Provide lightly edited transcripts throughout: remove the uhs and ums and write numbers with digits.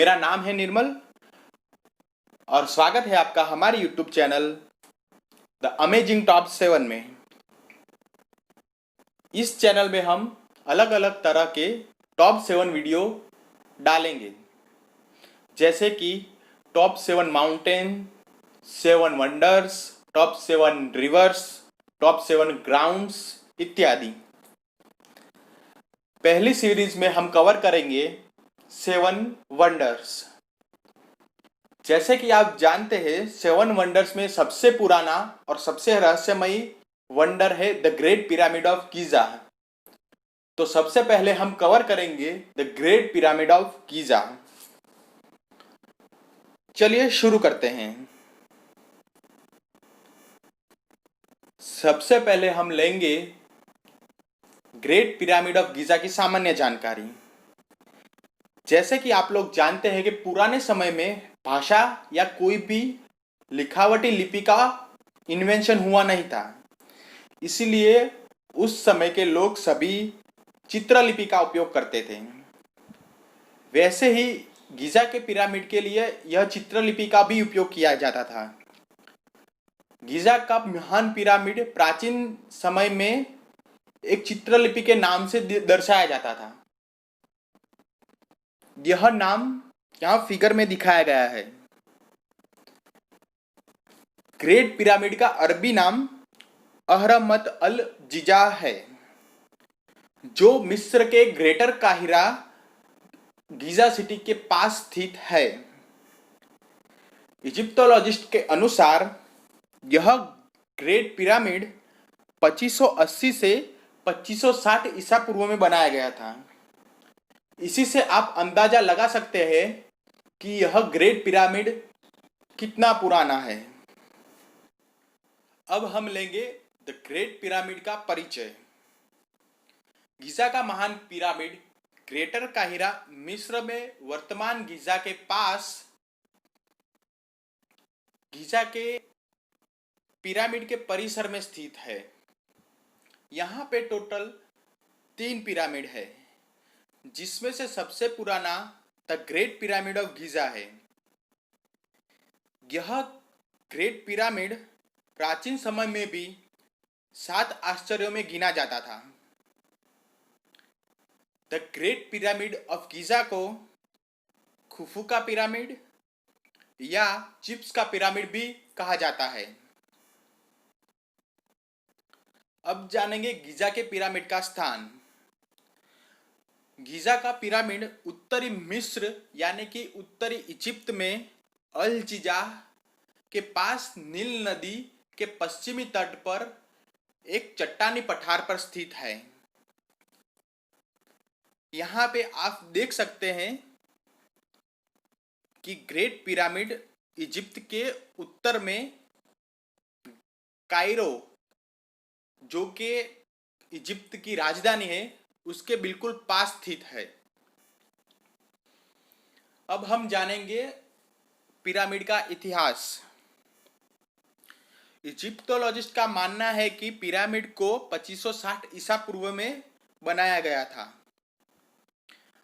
मेरा नाम है निर्मल और स्वागत है आपका हमारे YouTube channel the amazing top 7 में। इस चैनल में हम अलग अलग तरह के टॉप 7 वीडियो डालेंगे, जैसे कि top 7 mountain, 7 wonders, top 7 reverse, top 7 grounds इत्यादि। पहली सीरीज में हम कवर करेंगे 7 वंडर्स। जैसे कि आप जानते हैं, 7 वंडर्स में सबसे पुराना और सबसे रहस्यमयी वंडर है the great pyramid of Giza. तो सबसे पहले हम कवर करेंगे the great pyramid of Giza. चलिए शुरू करते हैं। सबसे पहले हम लेंगे ग्रेट पिरामिड ऑफ गीजा की सामान्य जानकारी। जैसे कि आप लोग जानते हैं कि पुराने समय में भाषा या कोई भी लिखावटी लिपि का इन्वेंशन हुआ नहीं था, इसलिए उस समय के लोग सभी चित्रलिपि का उपयोग करते थे। वैसे ही गीजा के पिरामिड के लिए यह चित्रलिपि का भी उपयोग किया जाता था। गीजा का महान पिरामिड प्राचीन समय में एक चित्रलिपि के नाम से दर्शाया जाता था। यह नाम यहाँ फिगर में दिखाया गया है। ग्रेट पिरामिड का अरबी नाम अहरमत अल जिजा है, जो मिस्र के ग्रेटर काहिरा गीजा सिटी के पास स्थित है। इजिप्टोलॉजिस्ट के अनुसार यह ग्रेट पिरामिड 2580 से 2560 ईसा पूर्व में बनाया गया था। इसी से आप अंदाजा लगा सकते हैं कि यह ग्रेट पिरामिड कितना पुराना है। अब हम लेंगे द ग्रेट पिरामिड का परिचय। गीजा का महान पिरामिड ग्रेटर काहिरा मिस्र में वर्तमान गीजा के पास गीजा के पिरामिड के परिसर में स्थित है। यहाँ पे टोटल 3 पिरामिड है, जिसमें से सबसे पुराना the great pyramid of Giza है। यह ग्रेट पिरामिड प्राचीन समय में भी 7 आश्चर्यों में गिना जाता था। The great pyramid of Giza को खुफू का पिरामिड या चिप्स का पिरामिड भी कहा जाता है। अब जानेंगे गीजा के पिरामिड का स्थान। गीजा का पिरामिड उत्तरी मिस्र यानी कि उत्तरी इजिप्ट में अल जिजा के पास नील नदी के पश्चिमी तट पर एक चट्टानी पठार पर स्थित है। यहाँ पे आप देख सकते हैं कि ग्रेट पिरामिड इजिप्ट के उत्तर में कायरो, जो कि इजिप्ट की राजधानी है, उसके बिल्कुल पास स्थित है। अब हम जानेंगे पिरामिड का इतिहास। इजिप्टोलॉजिस्ट का मानना है कि पिरामिड को 2560 ईसा पूर्व में बनाया गया था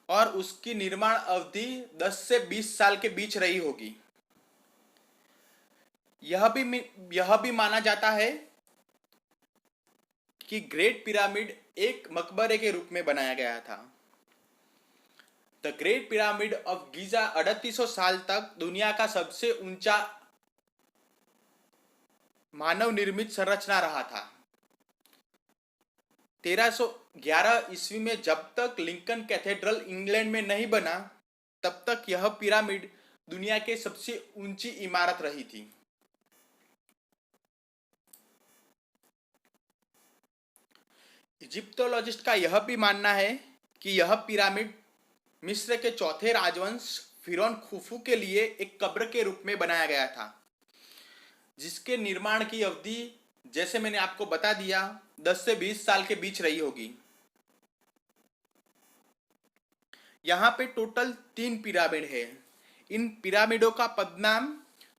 और उसकी निर्माण अवधि 10 से 20 साल के बीच रही होगी। यह भी माना जाता है कि ग्रेट पिरामिड एक मकबरे के रूप में बनाया गया था। The great pyramid of Giza 3800 साल तक दुनिया का सबसे ऊंचा मानव निर्मित संरचना रहा था। 1311 ईस्वी में जब तक लिंकन कैथेड्रल इंग्लैंड में नहीं बना, तब तक यह पिरामिड दुनिया के सबसे ऊंची इमारत रही थी। इजिप्टोलॉजिस्ट का यह भी मानना है कि यह पिरामिड मिस्र के चौथे राजवंश फिरौन खुफू के लिए एक कब्र के रूप में बनाया गया था, जिसके निर्माण की अवधि, जैसे मैंने आपको बता दिया, 10 से 20 साल के बीच रही होगी। यहाँ पे टोटल 3 पिरामिड है। इन पिरामिडों का पदनाम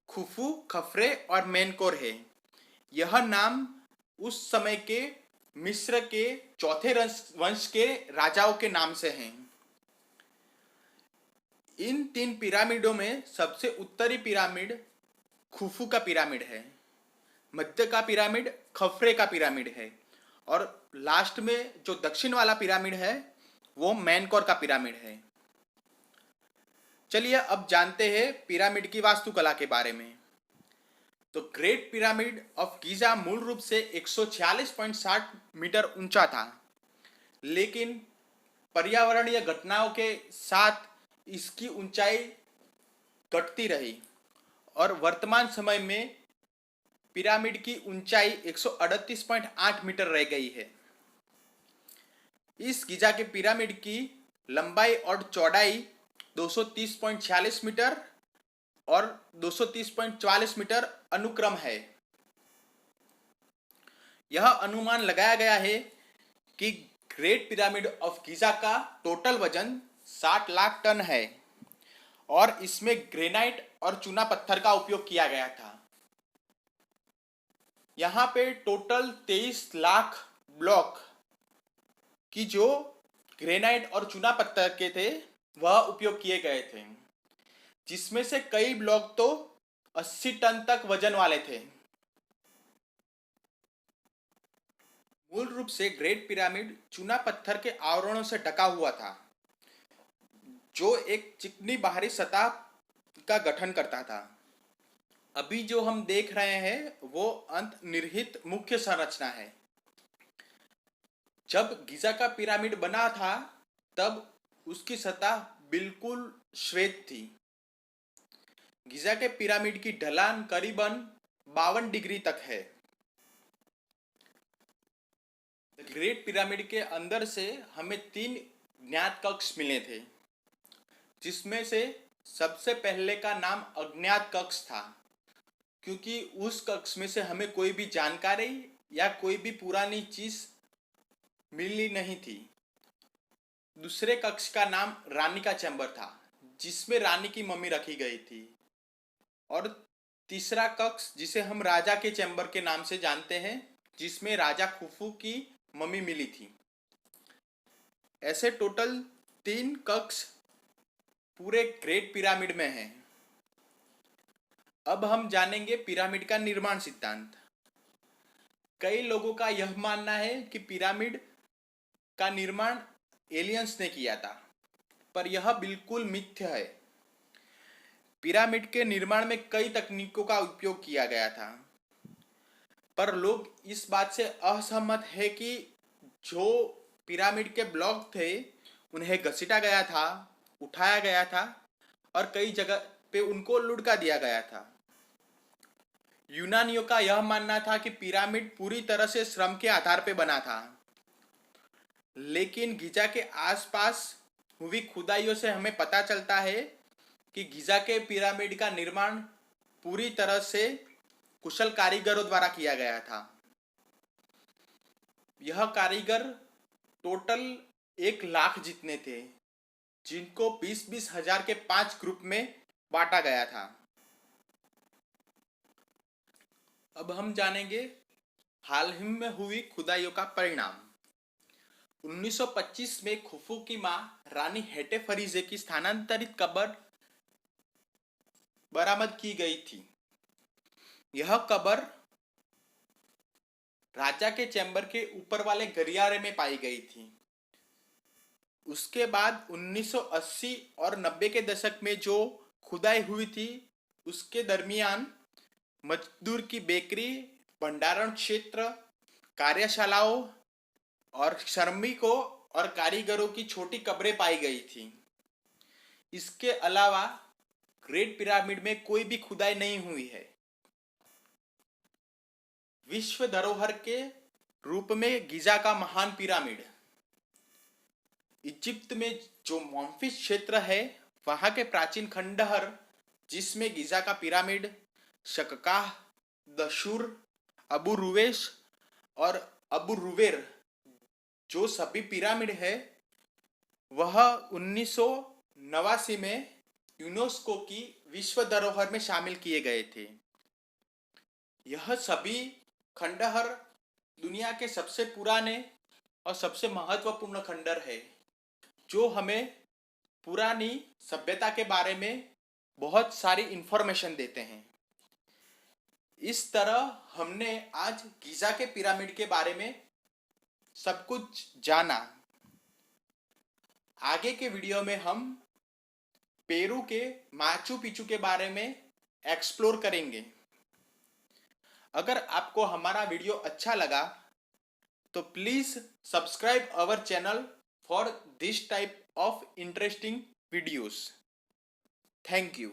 खुफू, खफरे और मेनकोर है। यह नाम उस समय के मिस्र के चौथे वंश के राजाओं के नाम से हैं। इन 3 पिरामिडों में सबसे उत्तरी पिरामिड खुफू का पिरामिड है, मध्य का पिरामिड खफरे का पिरामिड है, और लास्ट में जो दक्षिण वाला पिरामिड है वो मैनकोर का पिरामिड है। चलिए अब जानते हैं पिरामिड की वास्तुकला के बारे में। तो ग्रेट पिरामिड ऑफ गीजा मूल रूप से 146.60 मीटर ऊंचा था, लेकिन पर्यावरणीय घटनाओं के साथ इसकी ऊंचाई घटती रही और वर्तमान समय में पिरामिड की ऊंचाई 138.8 मीटर रह गई है। इस गीजा के पिरामिड की लंबाई और चौड़ाई 230.46 मीटर और 230.44 मीटर अनुक्रम है। यह अनुमान लगाया गया है कि ग्रेट पिरामिड ऑफ गीजा का टोटल वजन 60 लाख टन है और इसमें ग्रेनाइट और चूना पत्थर का उपयोग किया गया था। यहाँ पे टोटल 23 लाख ब्लॉक की जो ग्रेनाइट और चूना पत्थर के थे वह उपयोग किए गए थे, जिसमें से कई ब्लॉक तो 80 टन तक वजन वाले थे। मूल रूप से ग्रेट पिरामिड चूना पत्थर के आवरणों से ढका हुआ था, जो एक चिकनी बाहरी सतह का गठन करता था। अभी जो हम देख रहे हैं वो अंतर्निहित मुख्य संरचना है। जब गीजा का पिरामिड बना था तब उसकी सतह बिल्कुल श्वेत थी। गीजा के पिरामिड की ढलान करीबन 52 डिग्री तक है। ग्रेट पिरामिड के अंदर से हमें 3 ज्ञात कक्ष मिले थे, जिसमें से सबसे पहले का नाम अज्ञात कक्ष था, क्योंकि उस कक्ष में से हमें कोई भी जानकारी या कोई भी पुरानी चीज मिली नहीं थी। दूसरे कक्ष का नाम रानी का चैम्बर था, जिसमें रानी की मम्मी रखी गई थी। और तीसरा कक्ष जिसे हम राजा के चैम्बर के नाम से जानते हैं, जिसमें राजा खुफू की मम्मी मिली थी। ऐसे टोटल 3 कक्ष पूरे ग्रेट पिरामिड में हैं। अब हम जानेंगे पिरामिड का निर्माण सिद्धांत। कई लोगों का यह मानना है कि पिरामिड का निर्माण एलियंस ने किया था, पर यह बिल्कुल मिथ्या है। पिरामिड के निर्माण में कई तकनीकों का उपयोग किया गया था, पर लोग इस बात से असहमत है कि जो पिरामिड के ब्लॉक थे उन्हें घसीटा गया था, उठाया गया था और कई जगह पे उनको लुढ़का दिया गया था। यूनानियों का यह मानना था कि पिरामिड पूरी तरह से श्रम के आधार पर बना था, लेकिन गीजा के आसपास हुई खुदाइयों से हमें पता चलता है कि गीजा के पिरामिड का निर्माण पूरी तरह से कुशल कारीगरों द्वारा किया गया था। यह कारीगर टोटल 1 लाख जितने थे, जिनको 20-20 हजार के 5 ग्रुप में बांटा गया था। अब हम जानेंगे हाल ही में हुई खुदाइयों का परिणाम। 1925 में खुफू की मां रानी हेटेफरीजे की स्थानांतरित कब्र बरामद की गई थी। यह कब्र राजा के चैम्बर के ऊपर वाले गलियारे में पाई गई थी। उसके बाद 1980 और 90 के दशक में जो खुदाई हुई थी, उसके दरमियान मजदूर की बेकरी, भंडारण क्षेत्र, कार्यशालाओं और श्रमिकों और कारीगरों की छोटी कब्रें पाई गई थी। इसके अलावा ग्रेट पिरामिड में कोई भी खुदाई नहीं हुई है। विश्व धरोहर के रूप में गीजा का महान पिरामिड इजिप्ट में जो मेम्फिस क्षेत्र है, वहां के प्राचीन खंडहर, जिसमें गीजा का पिरामिड, शक्का, दशूर, अबू रुवेश और अबू रुवेर, जो सभी पिरामिड है, वह 1989 में यूनेस्को की विश्व धरोहर में शामिल किए गए थे। यह सभी खंडहर दुनिया के सबसे पुराने और सबसे महत्वपूर्ण खंडहर है, जो हमें पुरानी सभ्यता के बारे में बहुत सारी इंफॉर्मेशन देते हैं। इस तरह हमने आज गीजा के पिरामिड के बारे में सब कुछ जाना। आगे के वीडियो में हम पेरू के माचू पिचू के बारे में एक्सप्लोर करेंगे। अगर आपको हमारा वीडियो अच्छा लगा तो please subscribe our channel for this type of interesting videos. Thank you.